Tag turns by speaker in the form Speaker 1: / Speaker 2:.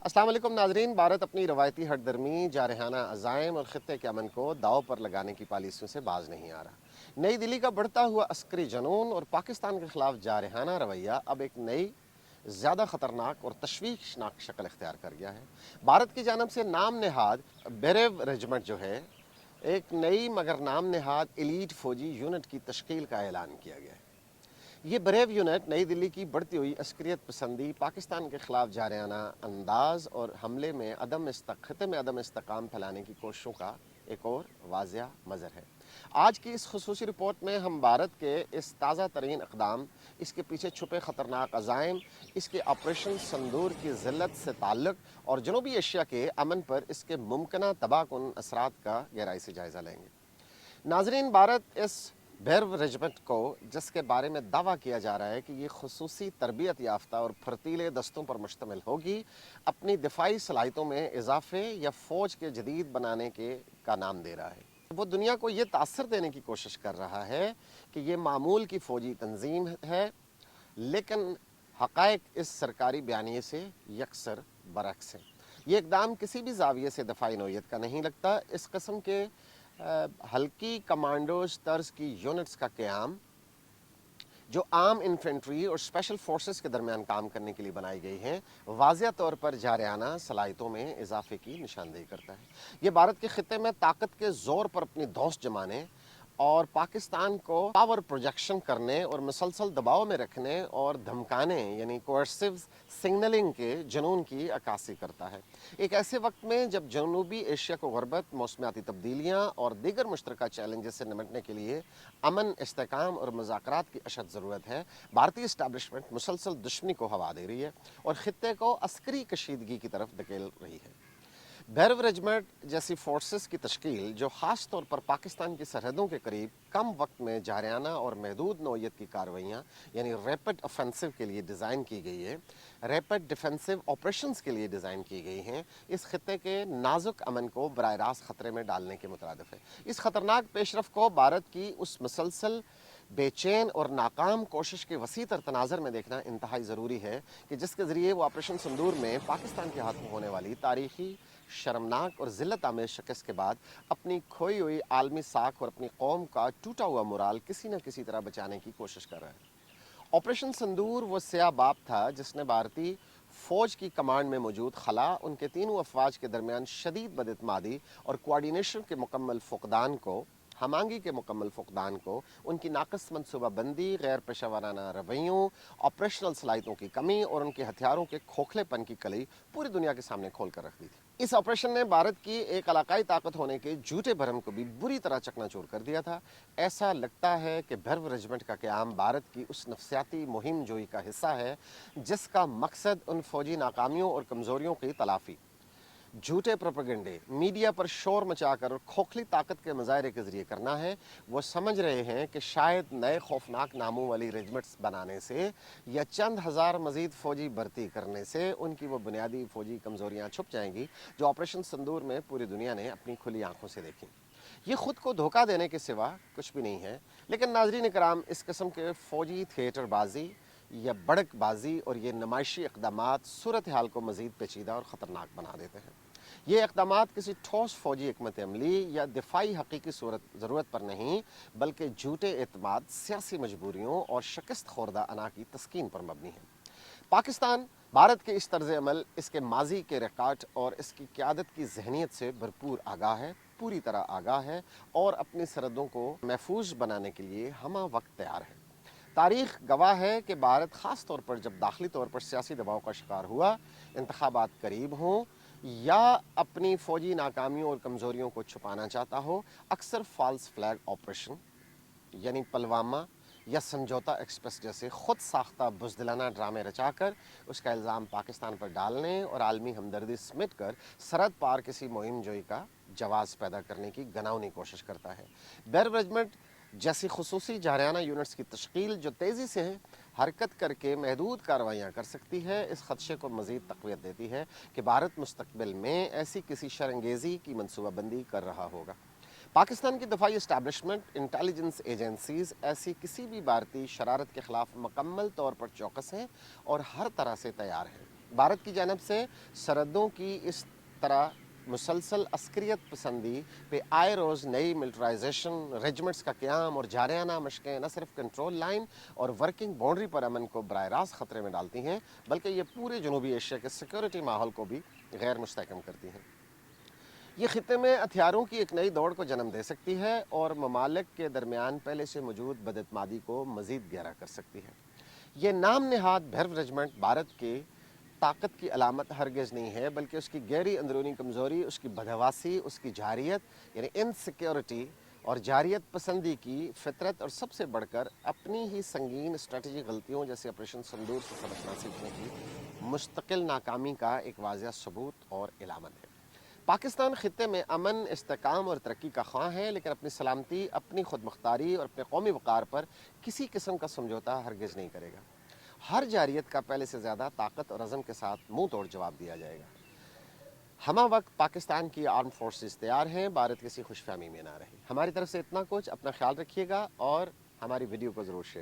Speaker 1: अस्सलाम वालेकुम नाजरीन। भारत अपनी रवायती हटदर्मी, जारहाना अज़ाइम और ख़ित्ते के अमन को दाव पर लगाने की पॉलिसियों से बाज नहीं आ रहा। नई दिल्ली का बढ़ता हुआ अस्करी जनून और पाकिस्तान के खिलाफ जारहाना रवैया अब एक नई, ज़्यादा ख़तरनाक और तशवीशनाक शक्ल इख्तियार कर गया है। भारत की जानब से नाम नहाद बेरेव रेजिमेंट जो है, एक नई मगर नाम नहाद एलीट फ़ौजी यूनिट की तश्कील का ऐलान किया गया है। ये बरेव यूनिट नई दिल्ली की बढ़ती हुई अस्करियत पसंदी, पाकिस्तान के खिलाफ जारहाना अंदाज और हमले में खत्े में अदम इस्तेकाम फैलाने की कोशिशों का एक और वाज़िया मज़र है। आज की इस खुसूसी रिपोर्ट में हम भारत के इस ताज़ा तरीन इक़दाम, इसके पीछे छुपे ख़तरनाक अज़ाइम, इसके ऑपरेशन संदूर की ज़िल्लत से ताल्लुक़ और जनूबी एशिया के अमन पर इसके मुमकिन तबाहकुन असरात का गहराई से जायज़ा लेंगे। नाजरीन, भारत इस बेर्व रेजिमेंट को, जिसके बारे में दावा किया जा रहा है कि ये खुसूसी तरबियत याफ्ता और फर्तीले दस्तों पर मुश्तमिल होगी, अपनी दिफाई सलाहियतों में इजाफे या फ़ौज के जदीद बनाने का नाम दे रहा है। वो दुनिया को ये तासर देने की कोशिश कर रहा है कि ये मामूल की फ़ौजी तंजीम है, लेकिन हक़ाइक़ इस सरकारी बयानिए से यकसर बरक्स हैं। ये इक़दाम किसी भी ज़ाविये से दफ़ाई नौइयत का नहीं लगता। इस किस्म के हल्की कमांडोज तर्ज की यूनिट्स का क़याम, जो आम इन्फेंट्री और स्पेशल फोर्सेस के दरमियान काम करने के लिए बनाई गई हैं, वाज़िया तौर पर जारहाना सलाहियतों में इजाफे की निशानदेही करता है। ये भारत के ख़ित्ते में ताकत के ज़ोर पर अपनी धौंस जमाने और पाकिस्तान को पावर प्रोजेक्शन करने और मुसलसल दबाव में रखने और धमकाने, यानी कोर्सिव सिग्नलिंग के जुनून की अक्कासी करता है। एक ऐसे वक्त में जब जनूबी एशिया को ग़रबत, मौसमियाती तब्दीलियाँ और दीगर मुश्तरका चैलेंजेस से निपटने के लिए अमन, इस्तेहकाम और मुज़ाकरात की अशद ज़रूरत है, भारतीय इस्टेब्लिशमेंट मुसलसल दुश्मनी को हवा दे रही है और ख़ित्ते को अस्करी कशीदगी की तरफ धकेल रही है। बेर्व रेजिमेंट जैसी फोर्सेस की तश्कील, जो ख़ास तौर पर पाकिस्तान की सरहदों के करीब कम वक्त में जारहाना और महदूद नौइयत की कार्रवाइयाँ, यानी रैपिड ऑफेंसिव के लिए डिज़ाइन की गई है, रैपिड डिफेंसिव ऑपरेशंस के लिए डिज़ाइन की गई हैं, इस खत्े के नाजुक अमन को बराह रास्त ख़तरे में डालने के मुतरादिफ है। इस ख़तरनाक पेशरफ को भारत की उस मुसलसल बेचैन और नाकाम कोशिश के वसी तर तनाज़र में देखना इंतहाई ज़रूरी है कि जिसके ज़रिए वो ऑपरेशन संदूर में पाकिस्तान के हाथों होने वाली तारीख़ी, शर्मनाक और ज़िल्लत आमेज़ शिकस्त के बाद अपनी खोई हुई आलमी साख और अपनी कौम का टूटा हुआ मोराल किसी न किसी तरह बचाने की कोशिश कर रहा है। ऑपरेशन संदूर वो स्याह बाप था जिसने भारतीय फ़ौज की कमांड में मौजूद खला, उनके तीनों अफवाज के दरमियान शदीद बदइत्मादी और कोऑर्डिनेशन के मुकम्मल फ़ुक़दान को, हमांगी के मुकम्मल फ़ुक़दान को, उनकी नाक़िस मनसूबाबंदी, गैर पेशेवराना रवैयों, ऑपरेशनल सलाहियतों की कमी और उनके हथियारों के खोखलेपन की कली पूरी दुनिया के सामने खोल कर रख दी थी। इस ऑपरेशन ने भारत की एक इलाकाई ताकत होने के झूठे भरम को भी बुरी तरह चकनाचूर कर दिया था। ऐसा लगता है कि बेर्व रेजिमेंट का क़याम भारत की उस नफ्सियाती मुहिम जोई का हिस्सा है जिसका मकसद उन फ़ौजी नाकामियों और कमज़ोरियों की तलाफ़ी, झूठे प्रोपेगेंडे, मीडिया पर शोर मचाकर और खोखली ताकत के मुजाहरे के ज़रिए करना है। वो समझ रहे हैं कि शायद नए खौफनाक नामों वाली रेजिमेंट्स बनाने से या चंद हज़ार मज़ीद फ़ौजी भर्ती करने से उनकी वो बुनियादी फ़ौजी कमज़ोरियाँ छुप जाएंगी जो ऑपरेशन संदूर में पूरी दुनिया ने अपनी खुली आंखों से देखी। ये ख़ुद को धोखा देने के सिवा कुछ भी नहीं है। लेकिन नाज़रीन इकराम, इस किस्म के फ़ौजी थिएटरबाजी या बड़कबाजी और ये नुमाइशी इक़दामात सूरत हाल को मज़ीद पेचीदा और ख़तरनाक बना देते हैं। ये इक़दामात किसी ठोस फ़ौजी हिकमत अमली या दिफाई हक़ीक़ी ज़रूरत पर नहीं, बल्कि झूठे एतमाद, सियासी मजबूरियों और शिकस्त ख़ोर्दा अना की तस्कीन पर मबनी है। पाकिस्तान भारत के इस तर्ज़ अमल, इसके माजी के रिकॉर्ड और इसकी क़यादत की जहनीत से भरपूर आगाह है, पूरी तरह आगाह है और अपनी सरहदों को महफूज बनाने के लिए हमा वक्त तैयार है। तारीख़ गवाह है कि भारत ख़ास तौर पर जब दाखिली तौर पर सियासी दबाव का शिकार हुआ, इंतखाबात करीब हों या अपनी फ़ौजी नाकामियों और कमज़ोरियों को छुपाना चाहता हो, अक्सर फ़ाल्स फ्लैग ऑपरेशन, यानी पुलवामा या समझौता एक्सप्रेस जैसे ख़ुद साख्ता बुज़दिलाना ड्रामे रचाकर उसका इल्ज़ाम पाकिस्तान पर डालने और आलमी हमदर्दी समेट कर सरहद पार किसी मुहिम जोई का जवाज़ पैदा करने की घिनौनी कोशिश करता है। बेर्व रेजिमेंट जैसी खुसूसी जारहाना यूनिट्स की तश्कील जो तेज़ी से हरकत करके महदूद कार्रवाइयाँ कर सकती है, इस खदशे को मज़ीद तक़वियत देती है कि भारत मुस्तक़बिल में ऐसी किसी शरंगेज़ी की मनसूबाबंदी कर रहा होगा। पाकिस्तान की दफाई इस्टेब्लिशमेंट, इंटेलिजेंस एजेंसीज़ ऐसी किसी भी भारतीय शरारत के ख़िलाफ़ मुकम्मल तौर पर चौकस हैं और हर तरह से तैयार हैं। भारत की जानब से सरहदों की इस तरह मुसलसल अस्करियत पसंदी पे आए रोज़ नई मिलिट्राइजेशन रेजिमेंट्स का क़याम और जारहाना मशक़ें न सिर्फ कंट्रोल लाइन और वर्किंग बाउंड्री पर अमन को बराह रास्त ख़तरे में डालती हैं, बल्कि ये पूरे जनूबी एशिया के सिक्योरिटी माहौल को भी गैर मुस्तहकम करती हैं। ये ख़ित्ते में हथियारों की एक नई दौड़ को जन्म दे सकती है और ममालिक के दरमियान पहले से मौजूद बदअतमादी को मज़ीद गहरा कर सकती है। ये नाम नहाद भैरव रेजिमेंट भारत के ताकत की अलामत हरगिज़ नहीं है, बल्कि उसकी गहरी अंदरूनी कमज़ोरी, उसकी बदहवासी, उसकी जारियत यानी इनसिक्योरिटी और जारियत पसंदी की फितरत और सबसे बढ़कर अपनी ही संगीन स्ट्रेटजी गलतियों जैसे ऑपरेशन संदूर से समझना सीखने की मुस्तकिल नाकामी का एक वाज़ह सबूत और इलामत है। पाकिस्तान ख़ित्ते में अमन, इस्तेकाम और तरक्की का ख्वाह है, लेकिन अपनी सलामती, अपनी खुद मुख्तारी और अपने कौमी वक़ार पर किसी किस्म का समझौता हरगिज़ नहीं करेगा। हर जारियत का पहले से ज़्यादा ताकत और अज़म के साथ मुंह तोड़ जवाब दिया जाएगा। हमा वक्त पाकिस्तान की आर्म फोर्सेस तैयार हैं, भारत किसी खुशफहमी में ना रहे। हमारी तरफ से इतना कुछ, अपना ख्याल रखिएगा और हमारी वीडियो को ज़रूर शेयर